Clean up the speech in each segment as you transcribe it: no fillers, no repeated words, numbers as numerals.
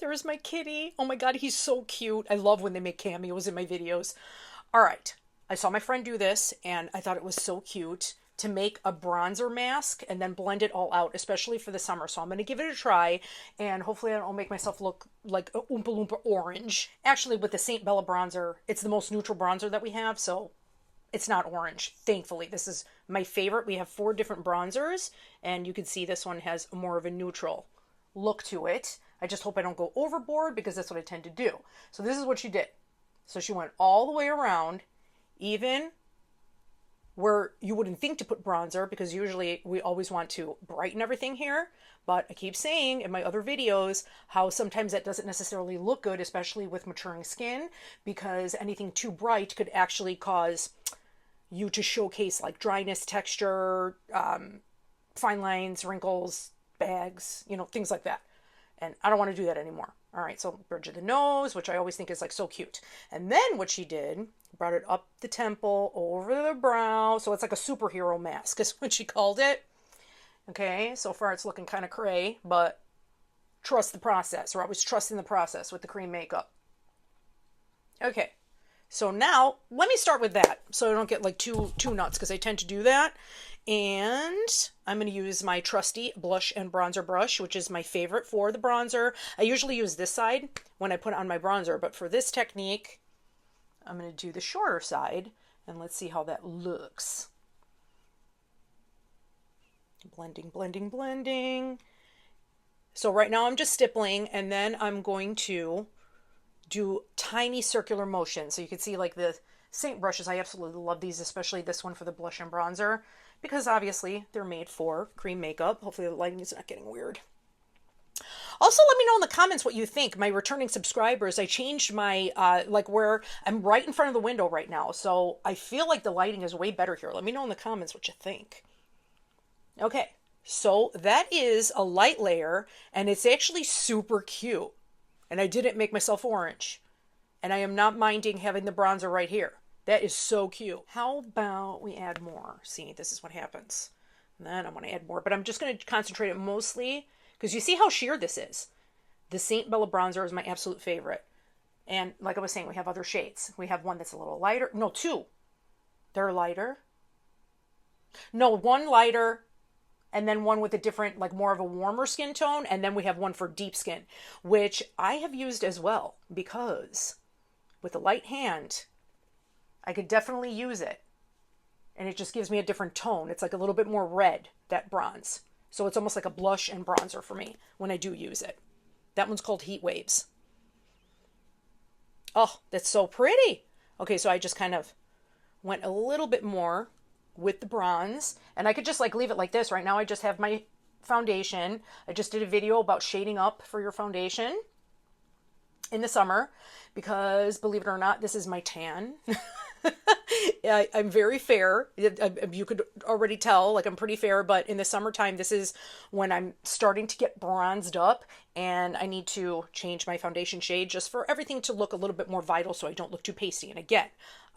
There's my kitty. Oh my God, he's so cute. I love when they make cameos in my videos. All right. I saw my friend do this and I thought it was so cute to make a bronzer mask and then blend it all out, especially for the summer. So I'm going to give it a try and hopefully I don't make myself look like a Oompa Loompa orange. Actually, with the Saint Bella bronzer, it's the most neutral bronzer that we have, so it's not orange, thankfully. This is my favorite. We have 4 different bronzers and you can see this one has more of a neutral look to it. I just hope I don't go overboard because that's what I tend to do. So this is what she did. So she went all the way around, even where you wouldn't think to put bronzer because usually we always want to brighten everything here. But I keep saying in my other videos how sometimes that doesn't necessarily look good, especially with maturing skin, because anything too bright could actually cause you to showcase like dryness, texture, fine lines, wrinkles, bags, things like that. And I don't want to do that anymore. All right, so bridge of the nose, which I always think is like so cute. And then what she did, brought it up the temple, over the brow. So it's like a superhero mask is what she called it. Okay, so far it's looking kind of cray, but trust the process. We're always trusting the process with the cream makeup. Okay, so now let me start with that so I don't get like too nuts because I tend to do that. And I'm going to use my trusty blush and bronzer brush, which is my favorite for the bronzer. I usually use this side when I put on my bronzer, but for this technique, I'm going to do the shorter side, and let's see how that looks. Blending, blending, blending. So right now I'm just stippling, and then I'm going to do tiny circular motions. So you can see like the Seint brushes, I absolutely love these, especially this one for the blush and bronzer, because obviously they're made for cream makeup. Hopefully the lighting is not getting weird. Also, let me know in the comments what you think. My returning subscribers, I changed my, like where I'm right in front of the window right now. So I feel like the lighting is way better here. Let me know in the comments what you think. Okay, so that is a light layer and it's actually super cute. And I didn't make myself orange. And I am not minding having the bronzer right here. That is so cute. How about we add more? See, this is what happens. And then I want to add more, but I'm just going to concentrate it mostly because you see how sheer this is. The Saint Bella bronzer is my absolute favorite. And like I was saying, we have other shades. We have one that's a little lighter. No, 2. They're lighter. No, one lighter and then one with a different, like more of a warmer skin tone. And then we have one for deep skin, which I have used as well because with a light hand, I could definitely use it. And it just gives me a different tone. It's like a little bit more red, that bronze. So it's almost like a blush and bronzer for me when I do use it. That one's called Heat Waves. Oh, that's so pretty. Okay, so I just kind of went a little bit more with the bronze. And I could just like leave it like this. Right now I just have my foundation. I just did a video about shading up for your foundation in the summer because, believe it or not, this is my tan. I'm very fair. You could already tell, like I'm pretty fair, but in the summertime, this is when I'm starting to get bronzed up and I need to change my foundation shade just for everything to look a little bit more vital so I don't look too pasty. And again,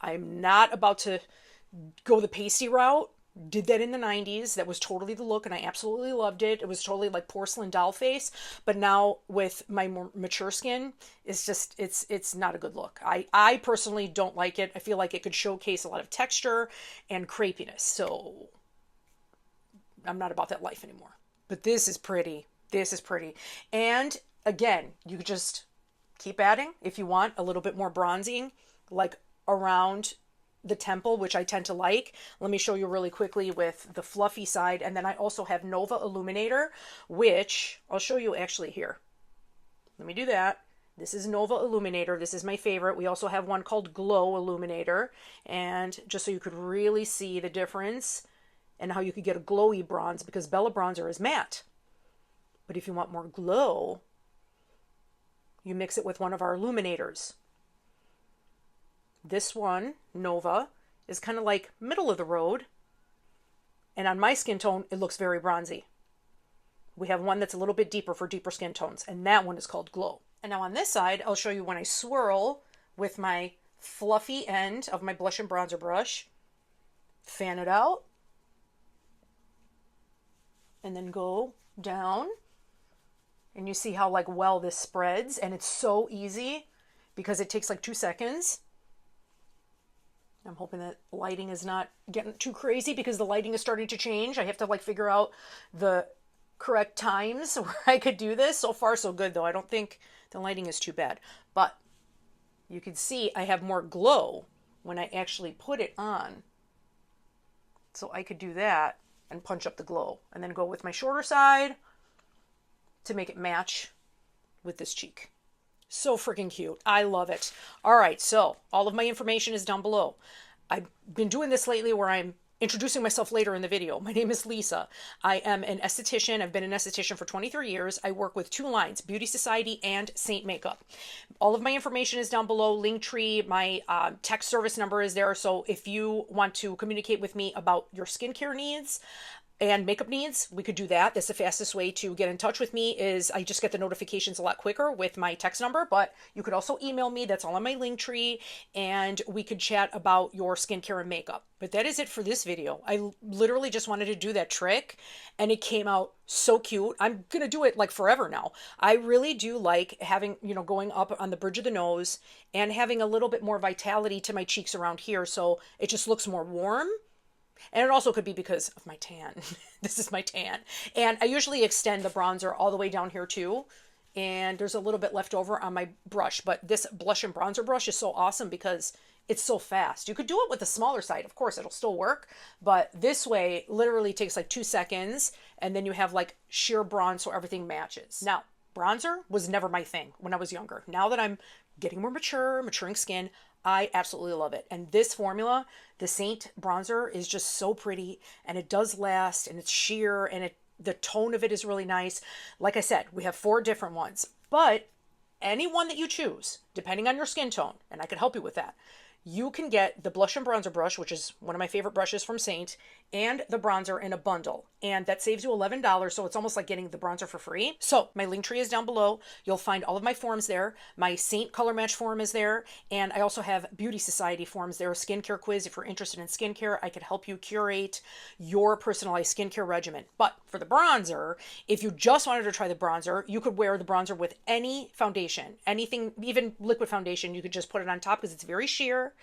I'm not about to go the pasty route. Did that in the 90s. That was totally the look and I absolutely loved it. It was totally like porcelain doll face. But now with my more mature skin, it's just, it's not a good look. I personally don't like it. I feel like it could showcase a lot of texture and crepiness. So I'm not about that life anymore. But this is pretty. This is pretty. And again, you could just keep adding if you want a little bit more bronzing, like around the temple, which I tend to like. Let me show you really quickly with the fluffy side. And then I also have Nova Illuminator, which I'll show you actually here. Let me do that. This is Nova Illuminator. This is my favorite. We also have one called Glow Illuminator. And just so you could really see the difference and how you could get a glowy bronze, because Bella bronzer is matte. But if you want more glow, you mix it with one of our illuminators. This one, Nova, is kind of like middle of the road. And on my skin tone, it looks very bronzy. We have one that's a little bit deeper for deeper skin tones. And that one is called Glow. And now on this side, I'll show you when I swirl with my fluffy end of my blush and bronzer brush. Fan it out. And then go down. And you see how like well this spreads, and it's so easy because it takes like 2 seconds. I'm hoping that lighting is not getting too crazy because the lighting is starting to change. I have to like figure out the correct times where I could do this. So far so good though. I don't think the lighting is too bad, but you can see I have more glow when I actually put it on. So I could do that and punch up the glow and then go with my shorter side to make it match with this cheek. So freaking cute. I love it. All right, so all of my information is down below. I've been doing this lately where I'm introducing myself later in the video. My name is Lisa. I am an esthetician. I've been an esthetician for 23 years. I work with 2 lines, Beauty Society and Seint Makeup. All of my information is down below. Linktree, my text service number is there. So if you want to communicate with me about your skincare needs and makeup needs, we could do that. That's the fastest way to get in touch with me. Is I just get the notifications a lot quicker with my text number, but you could also email me. That's all on my Linktree, and we could chat about your skincare and makeup. But that is it for this video. I literally just wanted to do that trick, and it came out so cute. I'm going to do it like forever now. I really do like having, going up on the bridge of the nose and having a little bit more vitality to my cheeks around here, so it just looks more warm. And it also could be because of my tan. This is my tan. And I usually extend the bronzer all the way down here too. And there's a little bit left over on my brush. But this blush and bronzer brush is so awesome because it's so fast. You could do it with the smaller side. Of course, it'll still work. But this way literally takes like 2 seconds. And then you have like sheer bronze so everything matches. Now, bronzer was never my thing when I was younger. Now that I'm getting more mature, maturing skin, I absolutely love it. And this formula, the Seint bronzer, is just so pretty, and it does last, and it's sheer, and the tone of it is really nice. Like I said, we have 4 different ones, but any one that you choose, depending on your skin tone, and I can help you with that, you can get the blush and bronzer brush, which is one of my favorite brushes from Seint, and the bronzer in a bundle. And that saves you $11, so it's almost like getting the bronzer for free. So my link tree is down below. You'll find all of my forms there. My Seint color match form is there. And I also have Beauty Society forms there, a skincare quiz. If you're interested in skincare, I could help you curate your personalized skincare regimen. But for the bronzer, if you just wanted to try the bronzer, you could wear the bronzer with any foundation, anything, even liquid foundation. You could just put it on top because it's very sheer,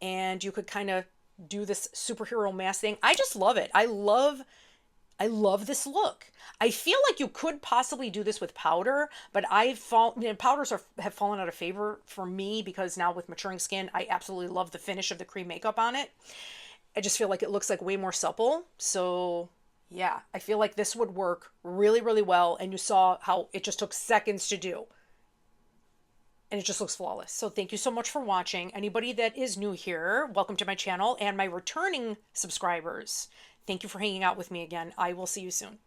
and you could kind of do this superhero mask thing. I just love it. I love this look. I feel like you could possibly do this with powder, but powders have fallen out of favor for me because now with maturing skin, I absolutely love the finish of the cream makeup on it. I just feel like it looks like way more supple. So yeah, I feel like this would work really, really well. And you saw how it just took seconds to do. And it just looks flawless. So thank you so much for watching. Anybody that is new here, welcome to my channel. And my returning subscribers, thank you for hanging out with me again. I will see you soon.